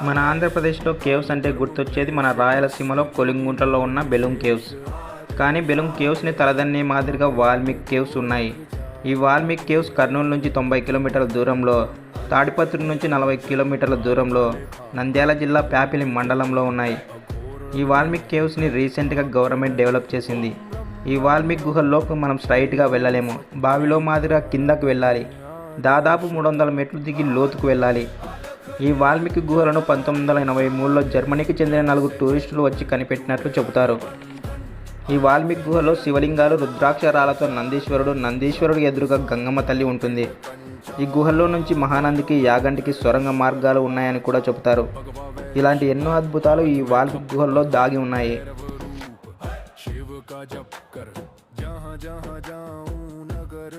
మన ఆంధ్రప్రదేశ్లో కేవ్స్ అంటే గుర్తొచ్చేది మన రాయలసీమలో కొలింగుంటలో ఉన్న బెలూమ్ కేవ్స్. కానీ బెలూమ్ కేవ్స్ని తలదన్నే మాదిరిగా వాల్మీకి కేవ్స్ ఉన్నాయి. ఈ వాల్మీకి కేవ్స్ కర్నూలు నుంచి 90 కిలోమీటర్ల దూరంలో, తాడిపత్రి నుంచి 40 కిలోమీటర్ల దూరంలో, నంద్యాల జిల్లా ప్యాపిలి మండలంలో ఉన్నాయి. ఈ వాల్మీకి కేవ్స్ని రీసెంట్గా గవర్నమెంట్ డెవలప్ చేసింది. ఈ వాల్మీకి గుహల్లోకి మనం స్ట్రైట్గా వెళ్ళలేము. బావిలో మాదిరిగా కిందకు వెళ్ళాలి. దాదాపు 300 మెట్లు దిగి లోతుకు వెళ్ళాలి. ఈ వాల్మీకి గుహలను 1983లో జర్మనీకి చెందిన 4 టూరిస్టులు వచ్చి కనిపెట్టినట్లు చెబుతారు. ఈ వాల్మీకి గుహలో శివలింగాలు, రుద్రాక్షరాలతో నందీశ్వరుడు ఎదురుగా గంగమ్మ తల్లి ఉంటుంది. ఈ గుహల్లో నుంచి మహానందికి, యాగంటికి సొరంగ మార్గాలు ఉన్నాయని కూడా చెబుతారు. ఇలాంటి ఎన్నో అద్భుతాలు ఈ వాల్మీకి గుహల్లో దాగి ఉన్నాయి. शिव का जप कर जहाँ जहाँ जाऊँ नगर